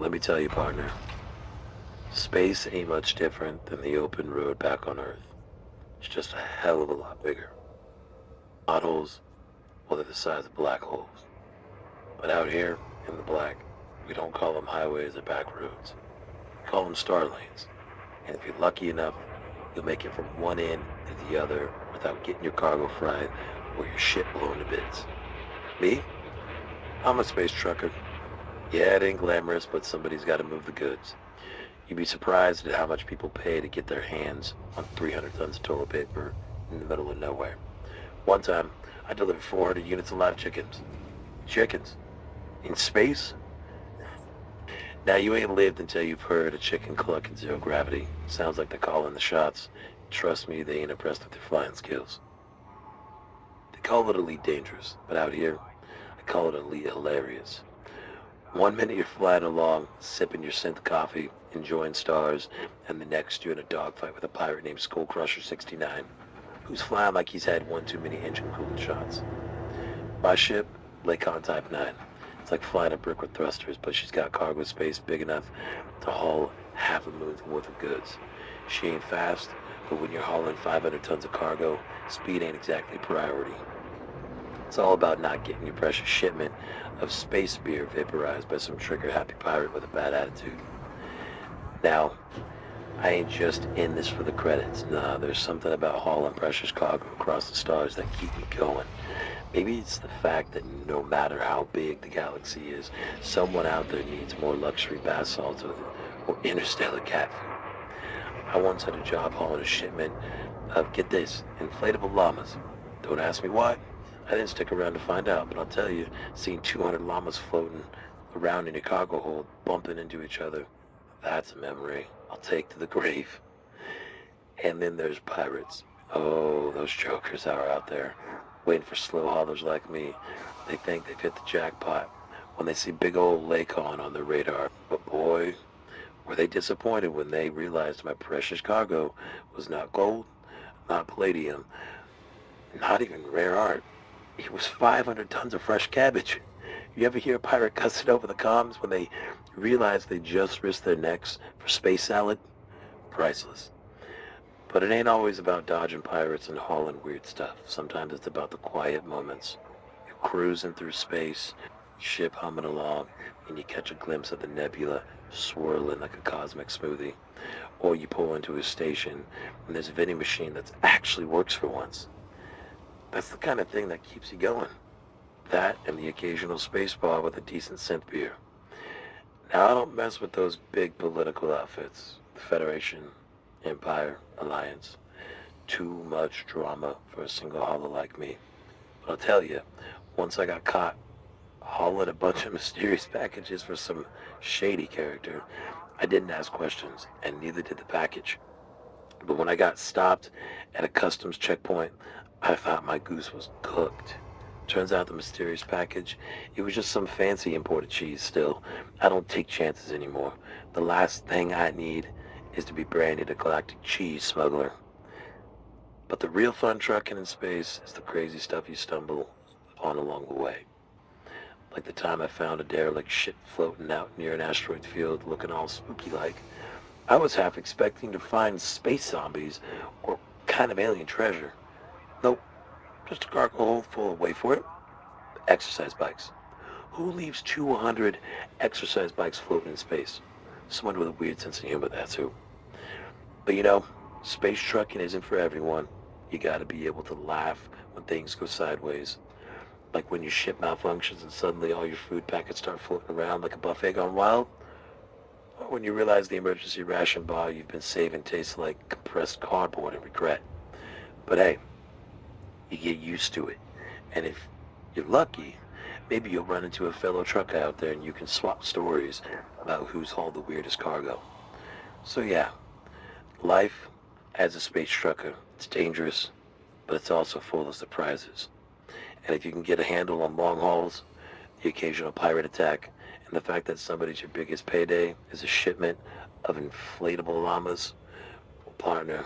Let me tell you, partner, space ain't much different than the open road back on Earth. It's just a hell of a lot bigger. Potholes, well, they're the size of black holes. But out here, in the black, we don't call them highways or back roads. We call them star lanes. And if you're lucky enough, you'll make it from one end to the other without getting your cargo fried or your ship blown to bits. Me? I'm a space trucker. Yeah, it ain't glamorous, but somebody's got to move the goods. You'd be surprised at how much people pay to get their hands on 300 tons of toilet paper in the middle of nowhere. One time, I delivered 400 units of live chickens. Chickens? In space? Now, you ain't lived until you've heard a chicken cluck in zero gravity. Sounds like they're calling the shots. Trust me, they ain't impressed with their flying skills. They call it elite dangerous, but out here, I call it elite hilarious. One minute you're flying along, sipping your synth coffee, enjoying stars, and the next you're in a dogfight with a pirate named Skullcrusher 69, who's flying like he's had one too many engine coolant shots. My ship, Lakon Type 9. It's like flying a brick with thrusters, but she's got cargo space big enough to haul half a moon's worth of goods. She ain't fast, but when you're hauling 500 tons of cargo, speed ain't exactly a priority. It's all about not getting your precious shipment of space beer vaporized by some trigger-happy pirate with a bad attitude. Now, I ain't just in this for the credits. Nah, there's something about hauling precious cargo across the stars that keep me going. Maybe it's the fact that no matter how big the galaxy is, someone out there needs more luxury bath salts or interstellar cat food. I once had a job hauling a shipment of, get this, inflatable llamas. Don't ask me why. I didn't stick around to find out, but I'll tell you, seeing 200 llamas floating around in your cargo hold, bumping into each other, that's a memory I'll take to the grave. And then there's pirates. Oh, those jokers are out there, waiting for slow haulers like me. They think they've hit the jackpot when they see big old Lakon on their radar. But boy, were they disappointed when they realized my precious cargo was not gold, not palladium, not even rare art. It was 500 tons of fresh cabbage. You ever hear a pirate cussing over the comms when they realize they just risked their necks for space salad? Priceless. But it ain't always about dodging pirates and hauling weird stuff. Sometimes it's about the quiet moments. You're cruising through space, ship humming along, and you catch a glimpse of the nebula swirling like a cosmic smoothie. Or you pull into a station and there's a vending machine that actually works for once. That's the kind of thing that keeps you going. That and the occasional space bar with a decent synth beer. Now, I don't mess with those big political outfits. The Federation, Empire, Alliance. Too much drama for a single hauler like me. But I'll tell you, once I got caught hauling a bunch of mysterious packages for some shady character, I didn't ask questions, and neither did the package. But when I got stopped at a customs checkpoint, I thought my goose was cooked. Turns out the mysterious package, it was just some fancy imported cheese still. I don't take chances anymore. The last thing I need is to be branded a galactic cheese smuggler. But the real fun trucking in space is the crazy stuff you stumble upon along the way. Like the time I found a derelict ship floating out near an asteroid field looking all spooky-like. I was half expecting to find space zombies or kind of alien treasure. Nope, just a cargo hold full of, wait for it, exercise bikes. Who leaves 200 exercise bikes floating in space? Someone with a weird sense of humor, that's who. But you know, space trucking isn't for everyone. You gotta be able to laugh when things go sideways. Like when your ship malfunctions and suddenly all your food packets start floating around like a buffet gone wild. Or when you realize the emergency ration bar you've been saving tastes like compressed cardboard and regret. But hey, you get used to it. And if you're lucky, maybe you'll run into a fellow trucker out there and you can swap stories about who's hauled the weirdest cargo. So yeah, life as a space trucker, it's dangerous, but it's also full of surprises. And if you can get a handle on long hauls, the occasional pirate attack, and the fact that somebody's your biggest payday is a shipment of inflatable llamas, well, partner,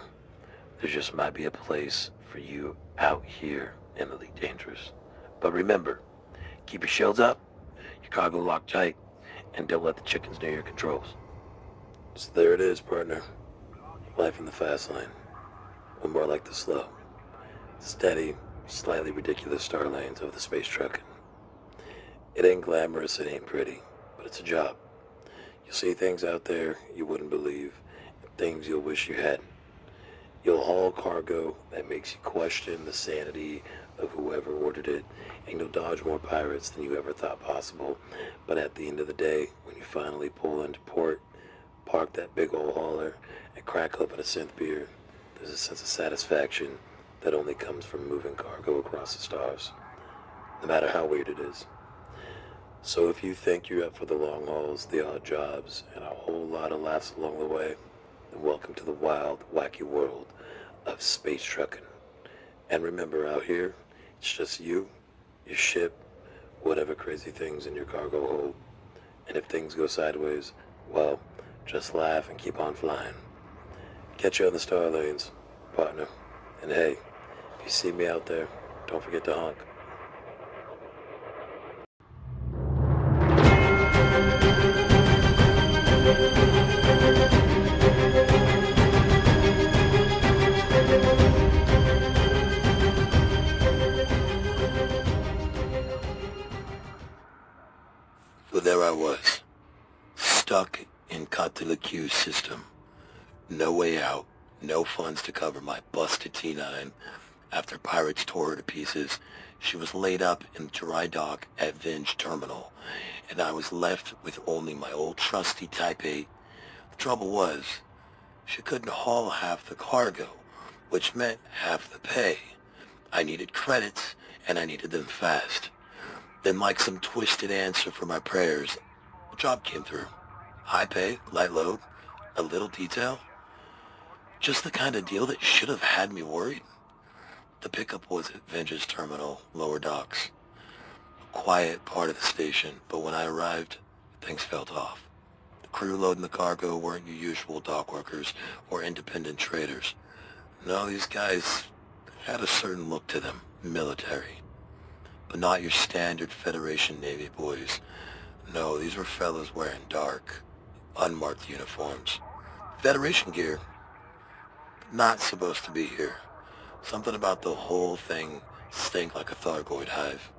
there just might be a place for you out here in Elite Dangerous. But remember, keep your shields up, your cargo locked tight, and don't let the chickens near your controls. So there it is, partner. Life in the fast lane, or more like the slow, steady, slightly ridiculous star lanes of the space trucking. It ain't glamorous, it ain't pretty, but it's a job. You'll see things out there you wouldn't believe, and things you'll wish you hadn't. You'll haul cargo that makes you question the sanity of whoever ordered it, and you'll dodge more pirates than you ever thought possible. But at the end of the day, when you finally pull into port, park that big old hauler, and crack open a synth beer, there's a sense of satisfaction that only comes from moving cargo across the stars, no matter how weird it is. So if you think you're up for the long hauls, the odd jobs, and a whole lot of laughs along the way, then welcome to the wild, wacky world of space trucking. And remember, out here, it's just you, your ship, whatever crazy things in your cargo hold. And if things go sideways, well, just laugh and keep on flying. Catch you on the star lanes, partner. And hey, if you see me out there, don't forget to honk. So there I was, stuck in Cotte-le-Queue system. No way out, no funds to cover my busted T9. After pirates tore her to pieces, she was laid up in dry dock at Vinge Terminal, and I was left with only my old trusty Type 8. The trouble was, she couldn't haul half the cargo, which meant half the pay. I needed credits, and I needed them fast. Then, like some twisted answer for my prayers, a job came through. High pay, light load, a little detail. Just the kind of deal that should have had me worried. The pickup was at Vinge's Terminal, lower docks. A quiet part of the station, but when I arrived, things felt off. The crew loading the cargo weren't your usual dock workers or independent traders. No, these guys had a certain look to them, military. But not your standard Federation Navy boys. No, these were fellas wearing dark, unmarked uniforms. Federation gear, not supposed to be here. Something about the whole thing stank like a Thargoid hive.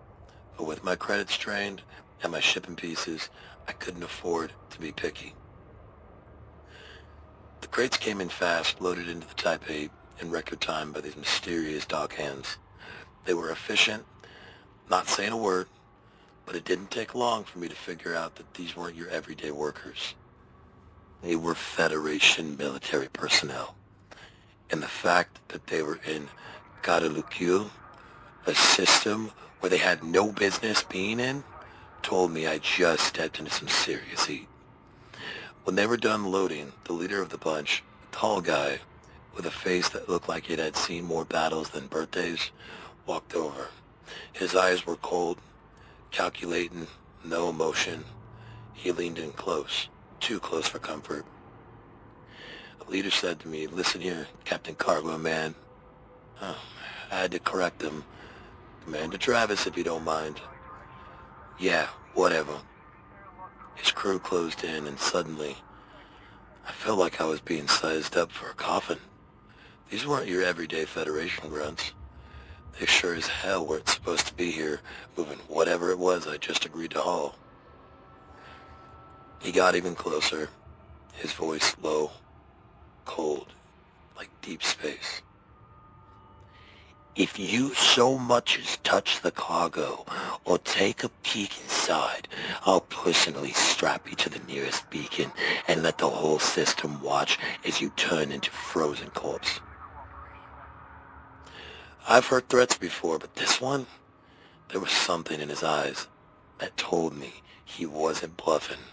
But with my credits drained and my ship in pieces, I couldn't afford to be picky. The crates came in fast, loaded into the Type 8 in record time by these mysterious dock hands. They were efficient, not saying a word, but it didn't take long for me to figure out that these weren't your everyday workers. They were Federation military personnel. And the fact that they were in Cotte-le-Queue, a system where they had no business being in, told me I just stepped into some serious heat. When they were done loading, the leader of the bunch, a tall guy with a face that looked like it had seen more battles than birthdays, walked over. His eyes were cold, calculating, no emotion. He leaned in close, too close for comfort. The leader said to me, "Listen here, Captain Cargo Man." I had to correct him. "Cmdr Travis, if you don't mind." "Yeah, whatever." His crew closed in, and suddenly, I felt like I was being sized up for a coffin. These weren't your everyday Federation grunts. They sure as hell weren't supposed to be here, moving whatever it was I just agreed to haul. He got even closer, his voice low, cold, like deep space. "If you so much as touch the cargo or take a peek inside, I'll personally strap you to the nearest beacon and let the whole system watch as you turn into frozen corpse." I've heard threats before, but this one, there was something in his eyes that told me he wasn't bluffing.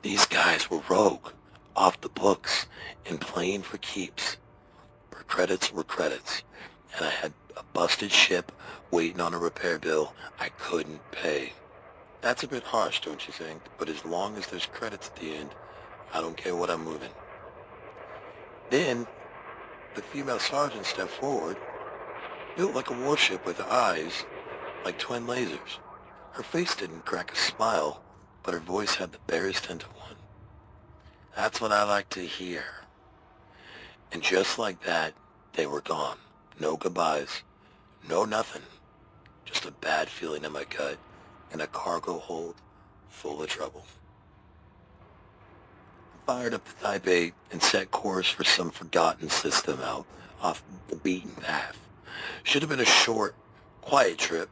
These guys were rogue, off the books, and playing for keeps. For credits were credits, and I had a busted ship waiting on a repair bill I couldn't pay. That's a bit harsh, don't you think? But as long as there's credits at the end, I don't care what I'm moving. Then, the female sergeant stepped forward, built like a warship with eyes like twin lasers. Her face didn't crack a smile, but her voice had the barest hint of one. "That's what I like to hear." And just like that, they were gone. No goodbyes. No nothing. Just a bad feeling in my gut and a cargo hold full of trouble. I fired up the Type 8 and set course for some forgotten system out off the beaten path. Should have been a short, quiet trip,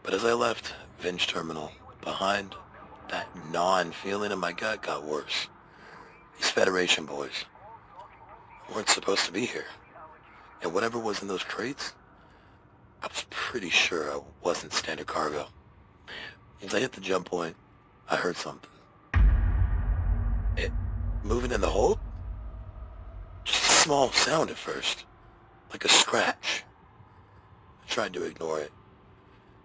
but as I left Vinge Terminal behind, that gnawing feeling in my gut got worse. These Federation boys weren't supposed to be here. And whatever was in those crates, I was pretty sure I wasn't standard cargo. As I hit the jump point, I heard something. It moving in the hold? Just a small sound at first, like a scratch. I tried to ignore it,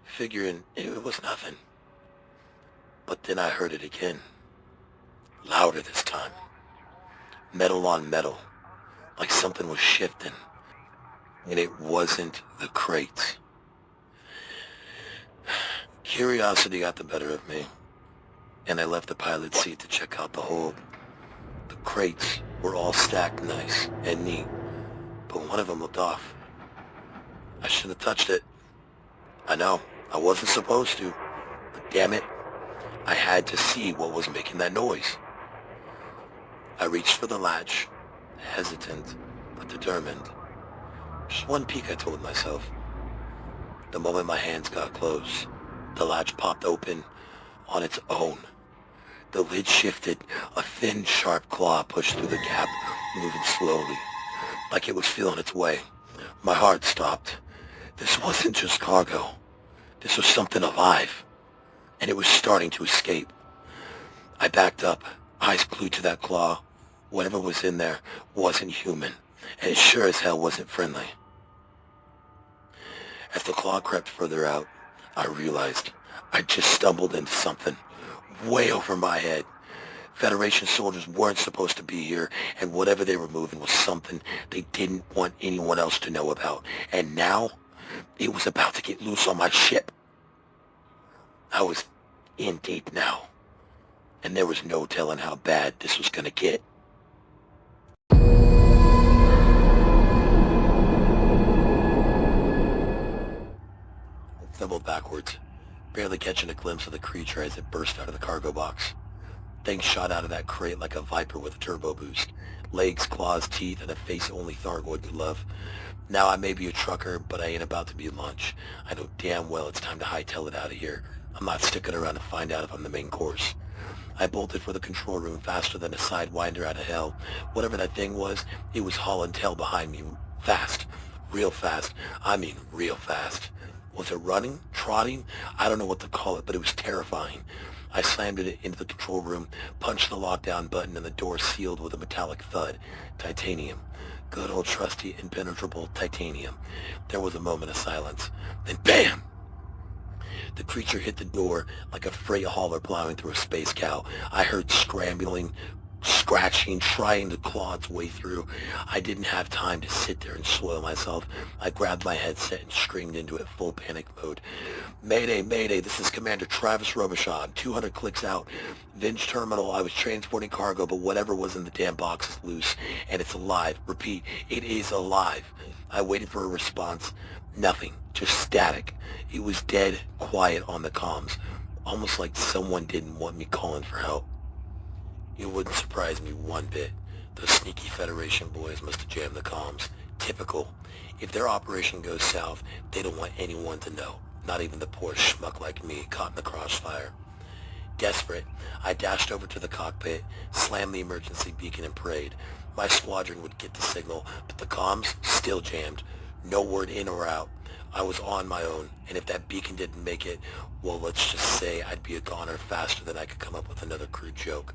figuring it was nothing. But then I heard it again. Louder this time. Metal on metal, like something was shifting. And it wasn't the crates. Curiosity got the better of me, and I left the pilot's seat to check out the hold. The crates were all stacked nice and neat, but one of them looked off. I shouldn't have touched it. I know, I wasn't supposed to, but damn it, I had to see what was making that noise. I reached for the latch, hesitant but determined. Just one peek, I told myself. The moment my hands got close, the latch popped open on its own. The lid shifted, a thin, sharp claw pushed through the gap, moving slowly, like it was feeling its way. My heart stopped. This wasn't just cargo. This was something alive, and it was starting to escape. I backed up, eyes glued to that claw. Whatever was in there wasn't human, and it sure as hell wasn't friendly. As the claw crept further out, I realized I'd just stumbled into something way over my head. Federation soldiers weren't supposed to be here, and whatever they were moving was something they didn't want anyone else to know about. And now, it was about to get loose on my ship. I was in deep now, and there was no telling how bad this was gonna get. I stumbled backwards, barely catching a glimpse of the creature as it burst out of the cargo box. Thing shot out of that crate like a viper with a turbo boost. Legs, claws, teeth, and a face only Thargoid could love. Now I may be a trucker, but I ain't about to be lunch. I know damn well it's time to hightail it out of here. I'm not sticking around to find out if I'm the main course. I bolted for the control room faster than a sidewinder out of hell. Whatever that thing was, it was hauling tail behind me. Fast. Real fast. I mean real fast. Was it running? Trotting? I don't know what to call it, but it was terrifying. I slammed it into the control room, punched the lockdown button, and the door sealed with a metallic thud. Titanium. Good old trusty, impenetrable titanium. There was a moment of silence. Then BAM! The creature hit the door like a freight hauler plowing through a space cow. I heard scrambling, scratching, trying to claw its way through. I didn't have time to sit there and soil myself. I grabbed my headset and screamed into it, full panic mode. "Mayday, mayday, this is Cmdr Travis Robicheaux. I'm 200 clicks out. Vinge Terminal, I was transporting cargo, but whatever was in the damn box is loose, and it's alive. Repeat, it is alive." I waited for a response. Nothing. Just static. It was dead quiet on the comms, almost like someone didn't want me calling for help. It wouldn't surprise me one bit. Those sneaky Federation boys must have jammed the comms. Typical. If their operation goes south, they don't want anyone to know. Not even the poor schmuck like me caught in the crossfire. Desperate, I dashed over to the cockpit, slammed the emergency beacon, and prayed. My squadron would get the signal, but the comms still jammed. No word in or out. I was on my own, and if that beacon didn't make it, well, let's just say I'd be a goner faster than I could come up with another crude joke.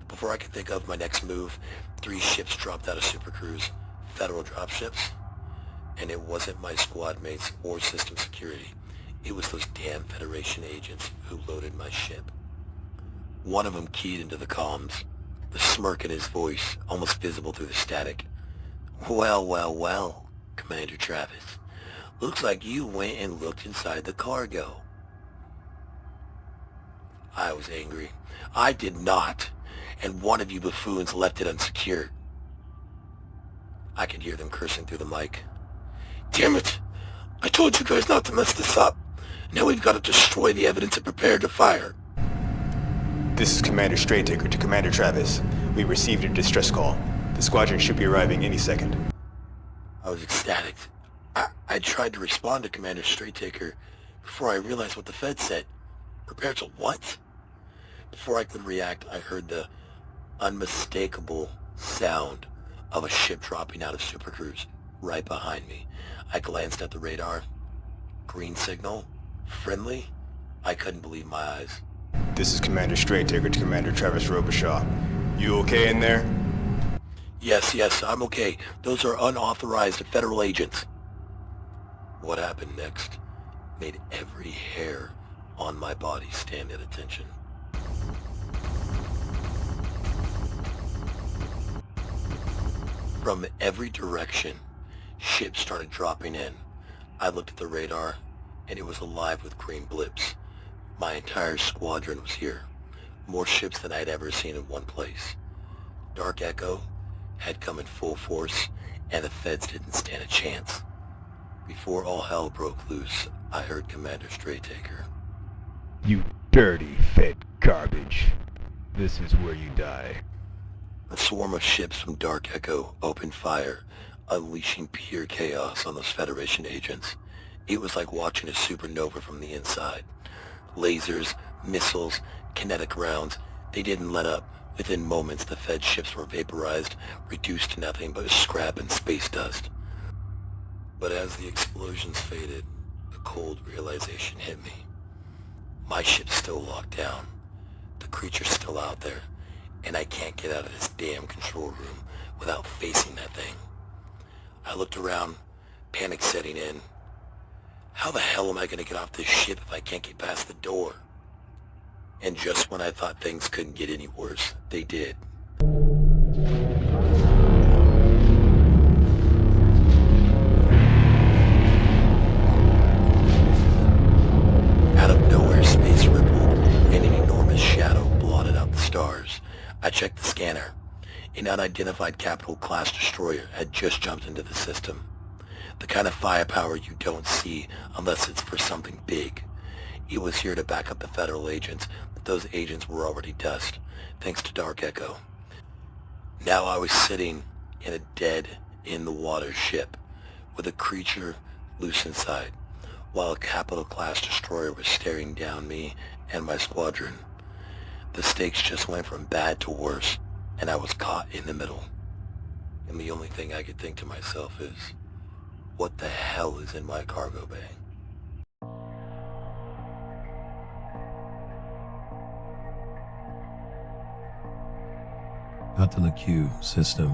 Before I could think of my next move, 3 ships dropped out of Super Cruise. Federal dropships. And it wasn't my squad mates or system security. It was those damn Federation agents who loaded my ship. One of them keyed into the comms, the smirk in his voice almost visible through the static. "Well, well, well, Cmdr Travis. Looks like you went and looked inside the cargo." I was angry. I did not, and one of you buffoons left it unsecured. I could hear them cursing through the mic. Damn it! I told you guys not to mess this up. Now we've got to destroy the evidence and prepare to fire. This is Commander Straighttaker to Commander Travis. We received a distress call. The squadron should be arriving any second. I was ecstatic. I tried to respond to Commander Straighttaker before I realized what the Fed said. Prepare to what? Before I could react, I heard the unmistakable sound of a ship dropping out of Super Cruise right behind me. I glanced at the radar. Green signal? Friendly? I couldn't believe my eyes. This is Commander Straighttaker to Commander Travis Robicheaux. You okay in there? Yes, I'm okay. Those are unauthorized federal agents. What happened next made every hair on my body stand at attention. From every direction, ships started dropping in. I looked at the radar, and it was alive with green blips. My entire squadron was here. More ships than I'd ever seen in one place. Dark Echo had come in full force, and the Feds didn't stand a chance. Before all hell broke loose, I heard Commander Straighttaker. You dirty Fed garbage. This is where you die. A swarm of ships from Dark Echo opened fire, unleashing pure chaos on those Federation agents. It was like watching a supernova from the inside. Lasers, missiles, kinetic rounds, they didn't let up. Within moments, the Fed ships were vaporized, reduced to nothing but scrap and space dust. But as the explosions faded, a cold realization hit me. My ship's still locked down. The creature's still out there, and I can't get out of this damn control room without facing that thing. I looked around, panic setting in. How the hell am I going to get off this ship if I can't get past the door? And just when I thought things couldn't get any worse, they did. Out of nowhere, space rippled, and an enormous shadow blotted out the stars. I checked the scanner. An unidentified capital-class destroyer had just jumped into the system. The kind of firepower you don't see unless it's for something big. It was here to back up the Federal agents, but those agents were already dust, thanks to Dark Echo. Now I was sitting in a dead-in-the-water ship, with a creature loose inside, while a capital-class destroyer was staring down me and my squadron. The stakes just went from bad to worse, and I was caught in the middle. And the only thing I could think to myself is, what the hell is in my cargo bay? Got to the Q system,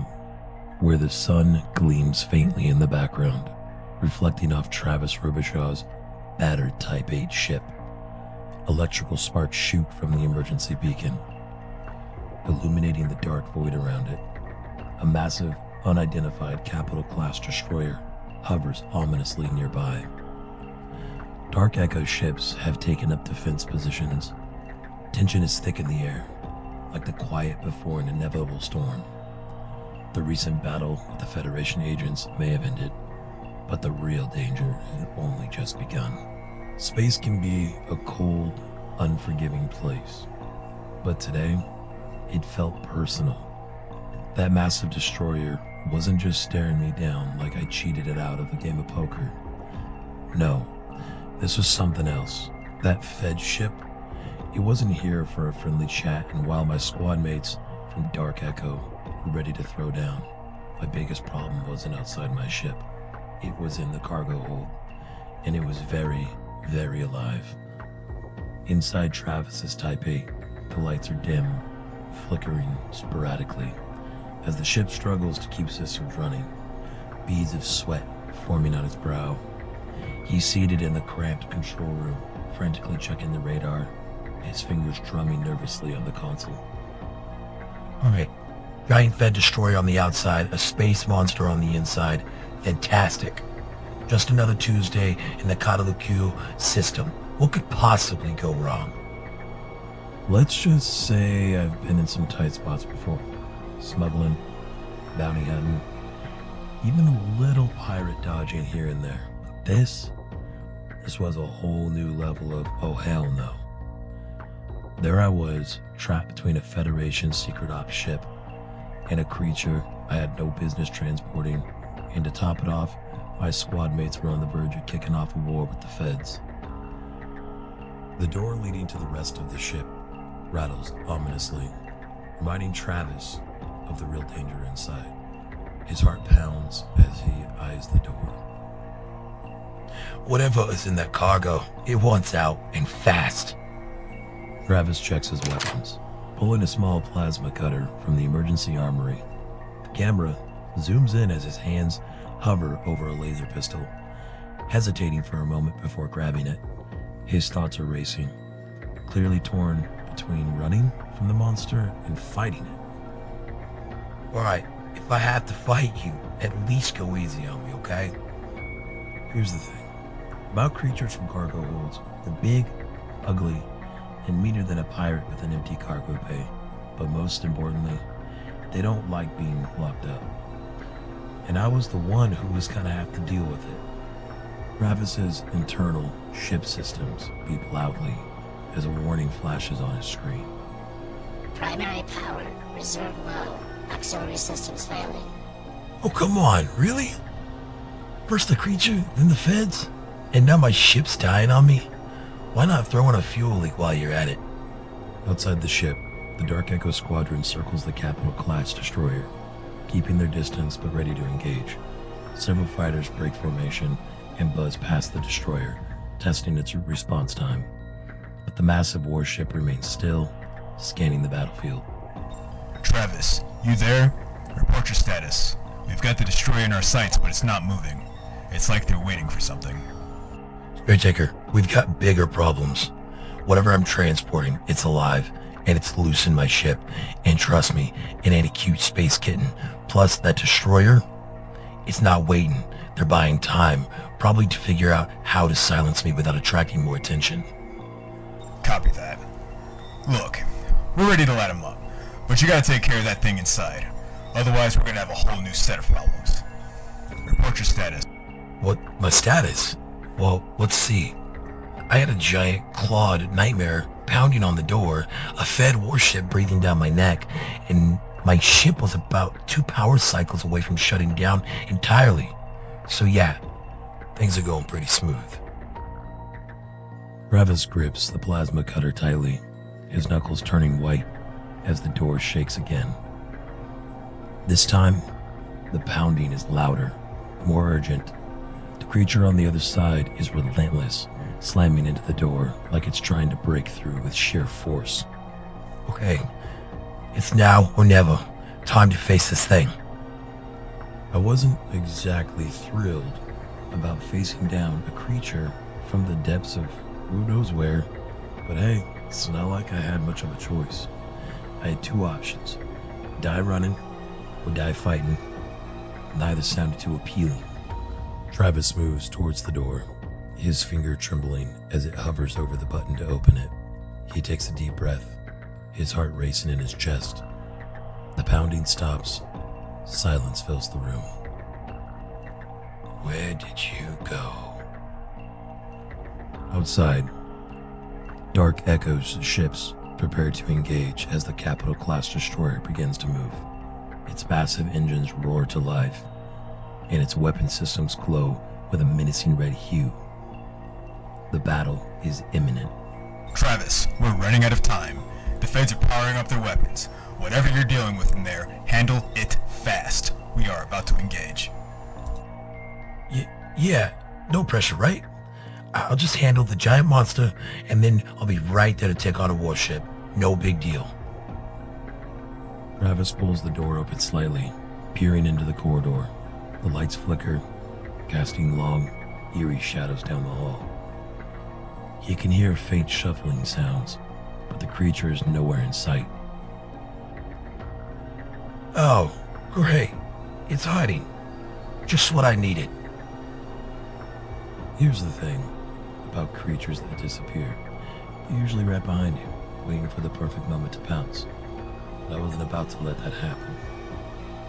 where the sun gleams faintly in the background, reflecting off Travis Robichaux's battered Type 8 ship. Electrical sparks shoot from the emergency beacon, illuminating the dark void around it. A massive, unidentified capital-class destroyer hovers ominously nearby. Dark Echo ships have taken up defense positions. Tension is thick in the air, like the quiet before an inevitable storm. The recent battle with the Federation agents may have ended, but the real danger had only just begun. Space can be a cold, unforgiving place, but today, it felt personal. That massive destroyer wasn't just staring me down like I cheated it out of a game of poker. No, this was something else. That Fed ship, it wasn't here for a friendly chat, and while my squad mates from Dark Echo were ready to throw down, my biggest problem wasn't outside my ship. It was in the cargo hold, and it was very, very alive. Inside Travis's Type 8, the lights are dim, flickering sporadically, as the ship struggles to keep systems running, beads of sweat forming on his brow. He's seated in the cramped control room, frantically checking the radar, his fingers drumming nervously on the console. Alright, giant Fed destroyer on the outside, a space monster on the inside. Fantastic. Just another Tuesday in the Q system. What could possibly go wrong? Let's just say I've been in some tight spots before. Smuggling, bounty hunting, even a little pirate dodging here and there. This was a whole new level of oh hell no. There I was, trapped between a Federation secret ops ship and a creature I had no business transporting, and to top it off, my squad mates were on the verge of kicking off a war with the feds. The door leading to the rest of the ship rattles ominously, reminding Travis of the real danger inside. His heart pounds as he eyes the door. Whatever is in that cargo, it wants out, and fast. Travis checks his weapons, pulling a small plasma cutter from the emergency armory. The camera zooms in as his hands hover over a laser pistol, hesitating for a moment before grabbing it. His thoughts are racing, clearly torn between running from the monster and fighting it. Alright, if I have to fight you, at least go easy on me, okay? Here's the thing about creatures from cargo holds. They're big, ugly, and meaner than a pirate with an empty cargo bay. But most importantly, they don't like being locked up. And I was the one who was gonna have to deal with it. Travis's internal ship systems beep loudly as a warning flashes on his screen. Primary power, reserve low, auxiliary systems failing. Oh, come on, really? First the creature, then the feds? And now my ship's dying on me? Why not throw in a fuel leak while you're at it? Outside the ship, the Dark Echo Squadron circles the Capital-class destroyer, keeping their distance but ready to engage. Several fighters break formation and buzz past the destroyer, testing its response time. But the massive warship remains still, scanning the battlefield. Travis, you there? Report your status. We've got the destroyer in our sights, but it's not moving. It's like they're waiting for something. Caretaker, we've got bigger problems. Whatever I'm transporting, it's alive, and it's loose in my ship. And trust me, it ain't a cute space kitten. Plus, that destroyer, it's not waiting. They're buying time, probably to figure out how to silence me without attracting more attention. Copy that. Look, we're ready to light them up, but you gotta take care of that thing inside. Otherwise, we're gonna have a whole new set of problems. Report your status. What, my status? Well, let's see. I had a giant clawed nightmare pounding on the door, a Fed warship breathing down my neck, and my ship was about 2 power cycles away from shutting down entirely. So yeah, things are going pretty smooth. Travis grips the plasma cutter tightly, his knuckles turning white as the door shakes again. This time, the pounding is louder, more urgent. The creature on the other side is relentless, slamming into the door like it's trying to break through with sheer force. Okay, it's now or never. Time to face this thing. I wasn't exactly thrilled about facing down a creature from the depths of who knows where, but hey, it's not like I had much of a choice. I had 2 options: die running or die fighting. Neither sounded too appealing. Travis moves towards the door, his finger trembling as it hovers over the button to open it. He takes a deep breath, his heart racing in his chest. The pounding stops. Silence fills the room. Where did you go? Outside, Dark Echo's ships prepare to engage as the Capital-class destroyer begins to move. Its massive engines roar to life, and its weapon systems glow with a menacing red hue. The battle is imminent. Travis, we're running out of time. The feds are powering up their weapons. Whatever you're dealing with in there, handle it fast. We are about to engage. Yeah, no pressure, right? I'll just handle the giant monster, and then I'll be right there to take on a warship. No big deal. Travis pulls the door open slightly, peering into the corridor. The lights flicker, casting long, eerie shadows down the hall. He can hear faint shuffling sounds, but the creature is nowhere in sight. Oh, great. It's hiding. Just what I needed. Here's the thing about creatures that disappear. They're usually right behind you, waiting for the perfect moment to pounce. But I wasn't about to let that happen.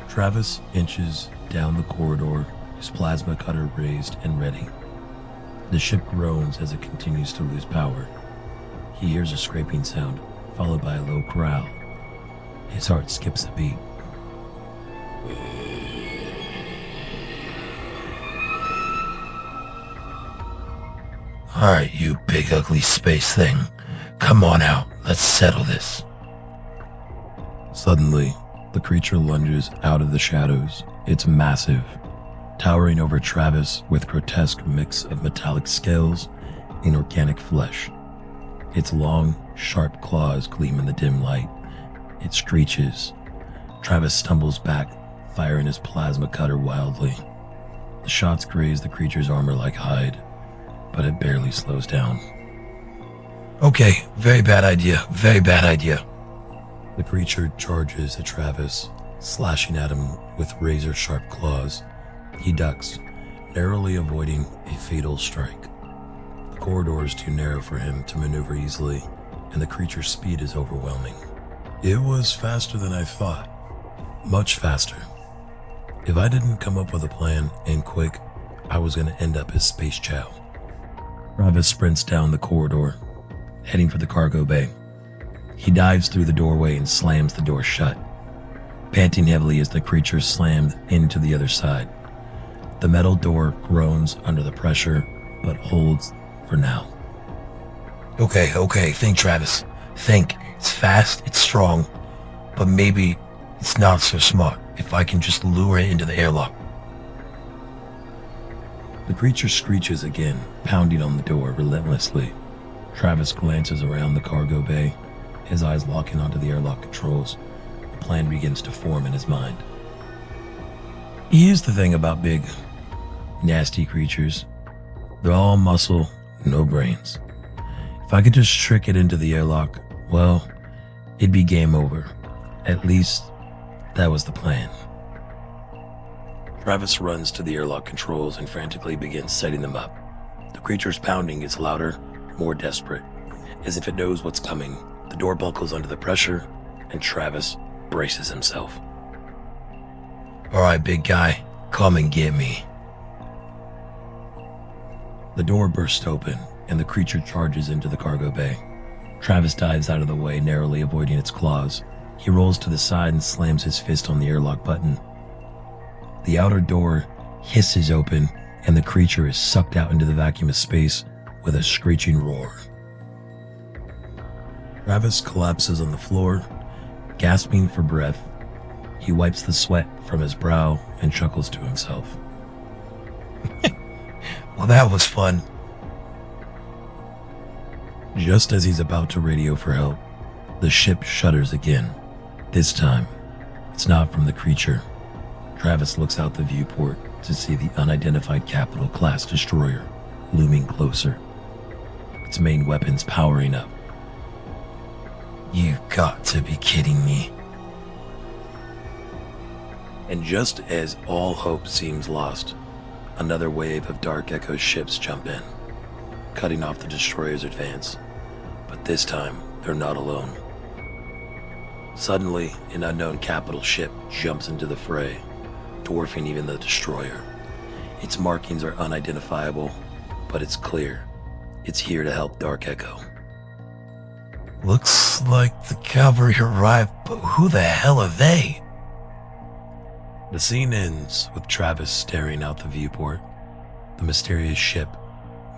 Travis inches down the corridor, his plasma cutter raised and ready. The ship groans as it continues to lose power. He hears a scraping sound, followed by a low growl. His heart skips a beat. Alright, you big ugly space thing. Come on out. Let's settle this. Suddenly, the creature lunges out of the shadows. It's massive, towering over Travis with grotesque mix of metallic scales and organic flesh. Its long, sharp claws gleam in the dim light. It screeches. Travis stumbles back, firing his plasma cutter wildly. The shots graze the creature's armor like hide, but it barely slows down. Okay, very bad idea. Very bad idea. The creature charges at Travis, slashing at him with razor-sharp claws. He ducks, narrowly avoiding a fatal strike. The corridor is too narrow for him to maneuver easily, and the creature's speed is overwhelming. It was faster than I thought. Much faster. If I didn't come up with a plan, and quick, I was going to end up as Space Chow. Travis sprints down the corridor, heading for the cargo bay. He dives through the doorway and slams the door shut, panting heavily as the creature slams into the other side. The metal door groans under the pressure, but holds for now. Okay, think, Travis. Think. It's fast, it's strong, but maybe it's not so smart if I can just lure it into the airlock. The creature screeches again, pounding on the door relentlessly. Travis glances around the cargo bay, his eyes locking onto the airlock controls. A plan begins to form in his mind. Here's the thing about big, nasty creatures. They're all muscle, no brains. If I could just trick it into the airlock, well, it'd be game over. At least, that was the plan. Travis runs to the airlock controls and frantically begins setting them up. The creature's pounding gets louder, more desperate. As if it knows what's coming, the door buckles under the pressure, and Travis braces himself. Alright, big guy, come and get me. The door bursts open, and the creature charges into the cargo bay. Travis dives out of the way, narrowly avoiding its claws. He rolls to the side and slams his fist on the airlock button. The outer door hisses open, and the creature is sucked out into the vacuum of space with a screeching roar. Travis collapses on the floor, gasping for breath. He wipes the sweat from his brow and chuckles to himself. Well, that was fun. Just as he's about to radio for help, the ship shudders again. This time, it's not from the creature. Travis looks out the viewport to see the unidentified Capital-class destroyer looming closer, its main weapons powering up. You got to be kidding me. And just as all hope seems lost, another wave of Dark Echo's ships jump in, cutting off the destroyer's advance. But this time, they're not alone. Suddenly, an unknown capital ship jumps into the fray, dwarfing even the destroyer. Its markings are unidentifiable, but it's clear. It's here to help Dark Echo. Looks like the cavalry arrived, but who the hell are they? The scene ends with Travis staring out the viewport, the mysterious ship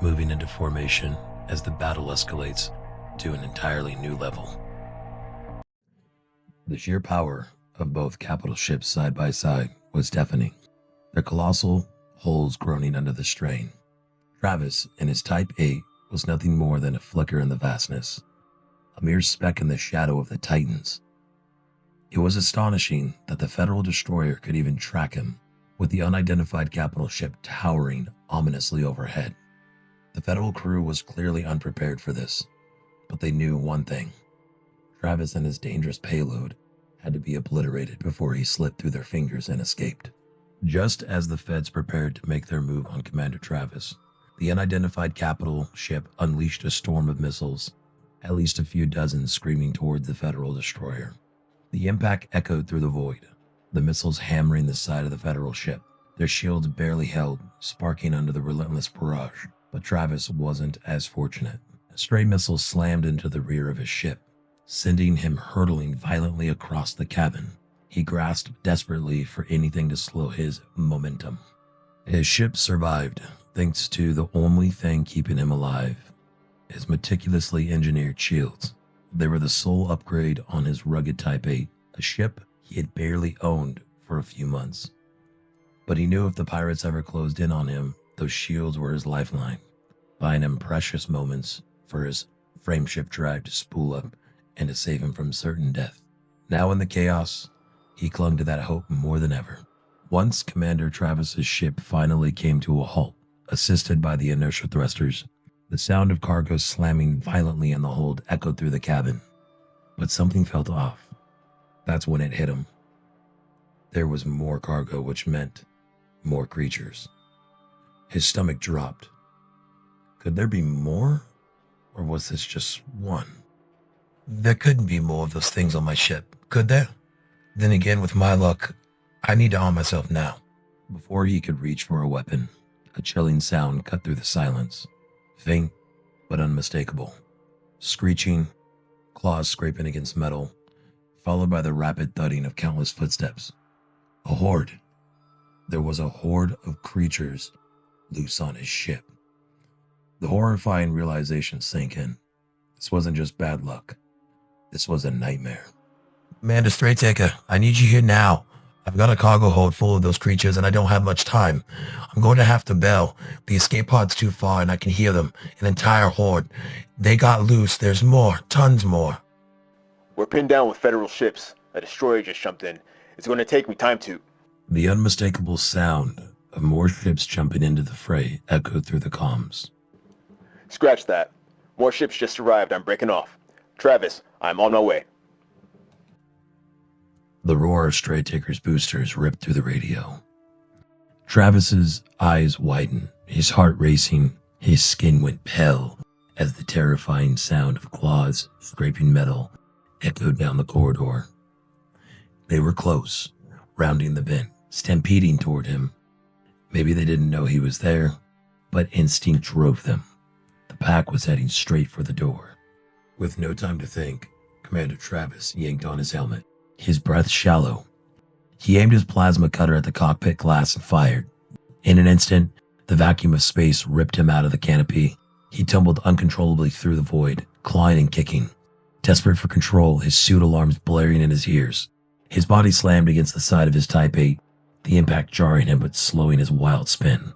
moving into formation as the battle escalates to an entirely new level. The sheer power of both capital ships side by side was deafening, their colossal hulls groaning under the strain. Travis and his Type 8 was nothing more than a flicker in the vastness, a mere speck in the shadow of the Titans. It was astonishing that the Federal destroyer could even track him, with the unidentified capital ship towering ominously overhead. The Federal crew was clearly unprepared for this, but they knew one thing. Travis and his dangerous payload had to be obliterated before he slipped through their fingers and escaped. Just as the Feds prepared to make their move on Commander Travis, the unidentified capital ship unleashed a storm of missiles, at least a few dozen screaming toward the Federal destroyer. The impact echoed through the void, the missiles hammering the side of the Federal ship, their shields barely held, sparking under the relentless barrage. But Travis wasn't as fortunate. A stray missile slammed into the rear of his ship, sending him hurtling violently across the cabin. He grasped desperately for anything to slow his momentum. His ship survived, thanks to the only thing keeping him alive: his meticulously engineered shields. They were the sole upgrade on his rugged Type 8, a ship he had barely owned for a few months. But he knew if the pirates ever closed in on him, those shields were his lifeline, buying him precious moments for his frameship drive to spool up and to save him from certain death. Now in the chaos, he clung to that hope more than ever. Once Cmdr Travis's ship finally came to a halt, assisted by the inertia thrusters, the sound of cargo slamming violently in the hold echoed through the cabin. But something felt off. That's when it hit him. There was more cargo, which meant more creatures. His stomach dropped. Could there be more? Or was this just one? There couldn't be more of those things on my ship, could there? Then again, with my luck, I need to arm myself now. Before he could reach for a weapon, a chilling sound cut through the silence. Faint, but unmistakable. Screeching, claws scraping against metal, followed by the rapid thudding of countless footsteps. A horde. There was a horde of creatures loose on his ship. The horrifying realization sank in. This wasn't just bad luck. This was a nightmare. Commander Straighttaker, I need you here now. I've got a cargo hold full of those creatures and I don't have much time. I'm going to have to bail. The escape pod's too far and I can hear them. An entire horde. They got loose. There's more. Tons more. We're pinned down with Federal ships. A destroyer just jumped in. It's going to take me time to... The unmistakable sound of more ships jumping into the fray echoed through the comms. Scratch that. More ships just arrived. I'm breaking off. Travis, I'm on my way. The roar of Straighttaker's boosters ripped through the radio. Travis's eyes widened, his heart racing, his skin went pale as the terrifying sound of claws scraping metal echoed down the corridor. They were close, rounding the bend, stampeding toward him. Maybe they didn't know he was there, but instinct drove them. The pack was heading straight for the door. With no time to think, Commander Travis yanked on his helmet, his breath shallow. He aimed his plasma cutter at the cockpit glass and fired. In an instant, the vacuum of space ripped him out of the canopy. He tumbled uncontrollably through the void, clawing and kicking. Desperate for control, his suit alarms blaring in his ears. His body slammed against the side of his Type 8, the impact jarring him but slowing his wild spin.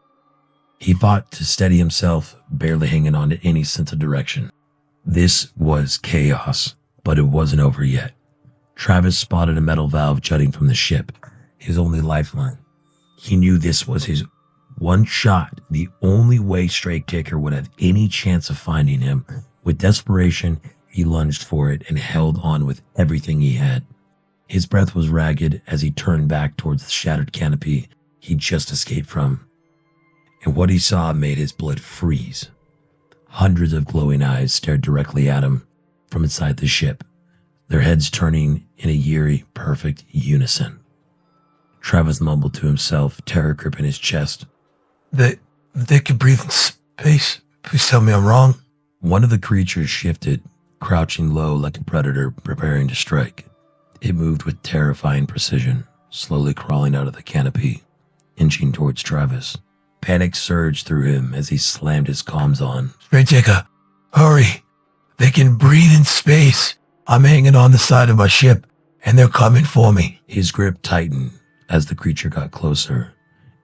He fought to steady himself, barely hanging on to any sense of direction. This was chaos, but it wasn't over yet. Travis spotted a metal valve jutting from the ship, his only lifeline. He knew this was his one shot, the only way Straighttaker would have any chance of finding him. With desperation, he lunged for it and held on with everything he had. His breath was ragged as he turned back towards the shattered canopy he'd just escaped from. And what he saw made his blood freeze. Hundreds of glowing eyes stared directly at him from inside the ship, their heads turning in a eerie, perfect unison. Travis mumbled to himself, terror gripping his chest. They can breathe in space. Please tell me I'm wrong. One of the creatures shifted, crouching low like a predator preparing to strike. It moved with terrifying precision, slowly crawling out of the canopy, inching towards Travis. Panic surged through him as he slammed his comms on. Straighttaker, hurry. They can breathe in space. I'm hanging on the side of my ship, and they're coming for me. His grip tightened as the creature got closer.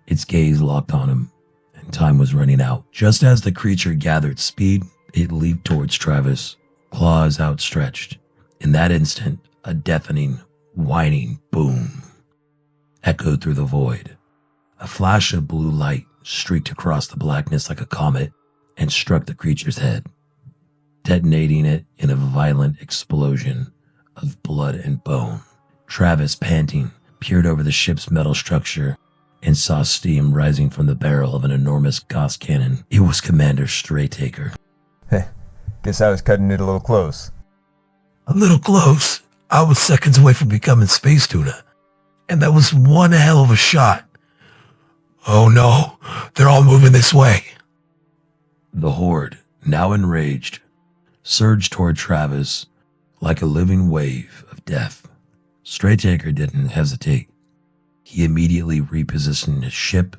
Its gaze locked on him, and time was running out. Just as the creature gathered speed, it leaped towards Travis, claws outstretched. In that instant, a deafening, whining boom echoed through the void. A flash of blue light streaked across the blackness like a comet and struck the creature's head, detonating it in a violent explosion of blood and bone. Travis, panting, peered over the ship's metal structure and saw steam rising from the barrel of an enormous Gauss cannon. It was Commander Straighttaker. Guess I was cutting it a little close. A little close. I was seconds away from becoming space tuna. And that was one hell of a shot. Oh no, they're all moving this way. The horde, now enraged, surged toward Travis like a living wave of death. Straytaker didn't hesitate. He immediately repositioned his ship,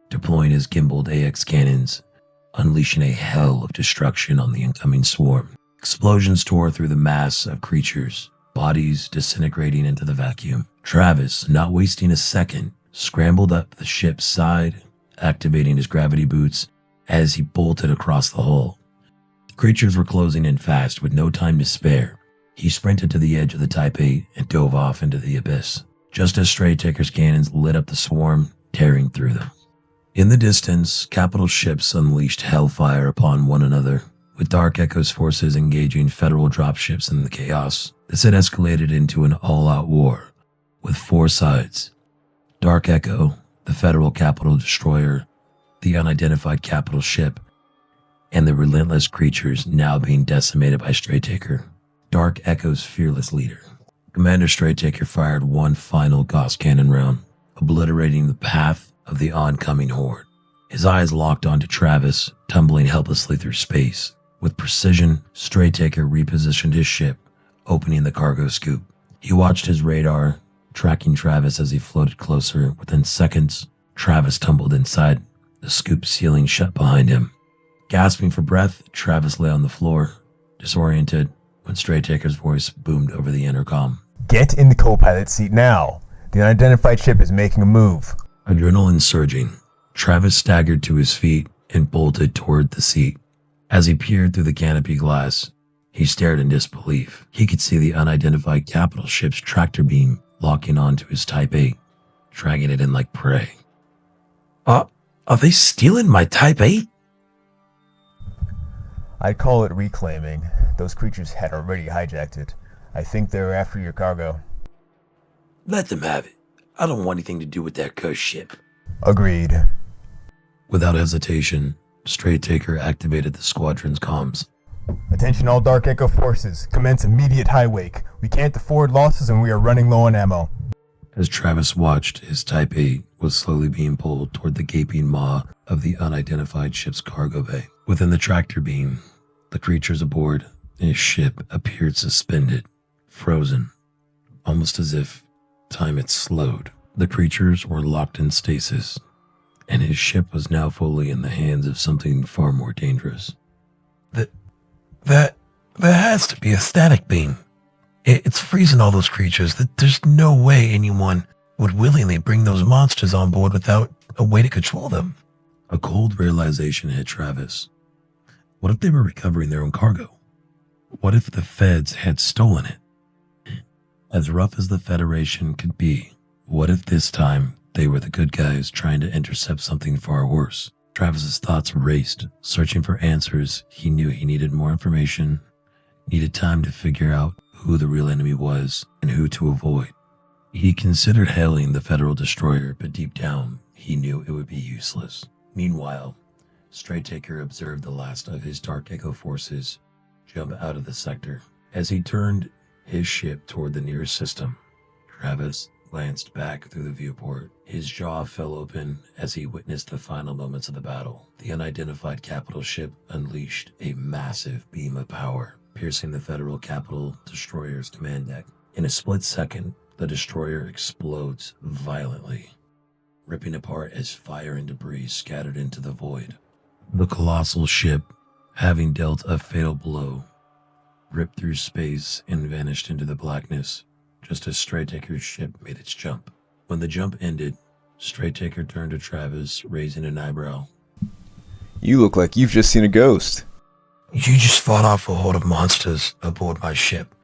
deploying his gimbaled AX cannons, unleashing a hell of destruction on the incoming swarm. Explosions tore through the mass of creatures, bodies disintegrating into the vacuum. Travis, not wasting a second, scrambled up the ship's side, activating his gravity boots as he bolted across the hull. The creatures were closing in fast with no time to spare. He sprinted to the edge of the Type 8 and dove off into the abyss, just as Straytaker's cannons lit up the swarm, tearing through them. In the distance, capital ships unleashed hellfire upon one another, with Dark Echo's forces engaging federal dropships in the chaos. This had escalated into an all-out war, with 4 sides. Dark Echo, the federal capital destroyer, the unidentified capital ship, and the relentless creatures now being decimated by Straytaker. Dark Echo's fearless leader. Commander Straytaker fired one final Gauss cannon round, obliterating the path of the oncoming horde. His eyes locked onto Travis, tumbling helplessly through space. With precision, Straytaker repositioned his ship, opening the cargo scoop. He watched his radar, tracking Travis as he floated closer. Within seconds, Travis tumbled inside, the scoop ceiling shut behind him. Gasping for breath, Travis lay on the floor, disoriented, when Straytaker's voice boomed over the intercom. Get in the co-pilot seat now. The unidentified ship is making a move. Adrenaline surging, Travis staggered to his feet and bolted toward the seat. As he peered through the canopy glass, he stared in disbelief. He could see the unidentified capital ship's tractor beam locking onto his Type 8, dragging it in like prey. Are they stealing my Type 8? I'd call it reclaiming. Those creatures had already hijacked it. I think they're after your cargo. Let them have it. I don't want anything to do with that cursed ship. Agreed. Without hesitation, Straytaker activated the squadron's comms. Attention all Dark Echo forces. Commence immediate high wake. We can't afford losses and we are running low on ammo. As Travis watched, his Type 8 was slowly being pulled toward the gaping maw of the unidentified ship's cargo bay. Within the tractor beam, the creatures aboard his ship appeared suspended, frozen, almost as if time had slowed. The creatures were locked in stasis, and his ship was now fully in the hands of something far more dangerous. That has to be a static beam. It's freezing all those creatures. There's no way anyone would willingly bring those monsters on board without a way to control them. A cold realization hit Travis. What if they were recovering their own cargo? What if the feds had stolen it? As rough as the Federation could be, what if this time they were the good guys trying to intercept something far worse? Travis's thoughts raced, searching for answers. He knew he needed more information, needed time to figure out who the real enemy was and who to avoid. He considered hailing the Federal destroyer, but deep down, he knew it would be useless. Meanwhile, Straytaker observed the last of his Dark Echo forces jump out of the sector. As he turned his ship toward the nearest system, Travis glanced back through the viewport. His jaw fell open as he witnessed the final moments of the battle. The unidentified capital ship unleashed a massive beam of power, piercing the Federal capital destroyer's command deck. In a split second, the destroyer explodes violently, ripping apart as fire and debris scattered into the void. The colossal ship, having dealt a fatal blow, ripped through space and vanished into the blackness, just as Straytaker's ship made its jump. When the jump ended, Straytaker turned to Travis, raising an eyebrow. You look like you've just seen a ghost. You just fought off a horde of monsters aboard my ship.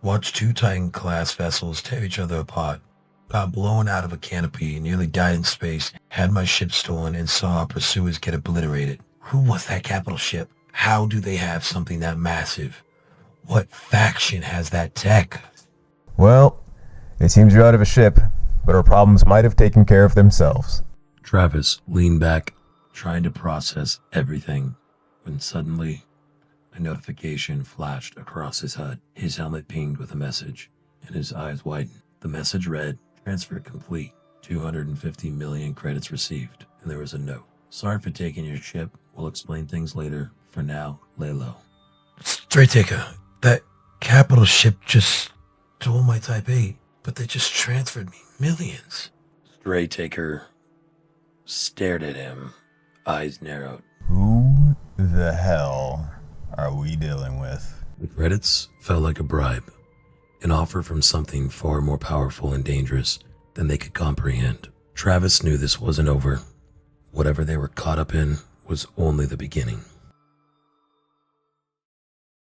Watched 2 Titan-class vessels tear each other apart. Got blown out of a canopy, nearly died in space, had my ship stolen, and saw our pursuers get obliterated. Who was that capital ship? How do they have something that massive? What faction has that tech? Well, it seems you're out of a ship, but our problems might have taken care of themselves. Travis leaned back, trying to process everything, when suddenly A notification flashed across his HUD. His helmet pinged with a message, and his eyes widened. The message read, "Transfer complete. 250 million credits received." And there was a note. "Sorry for taking your ship. We'll explain things later. For now, lay low." Stray Taker, that capital ship just stole my Type 8, but they just transferred me millions. Stray Taker stared at him, eyes narrowed. Who the hell are we dealing with? The credits felt like a bribe, an offer from something far more powerful and dangerous than they could comprehend. Travis knew this wasn't over. Whatever they were caught up in was only the beginning.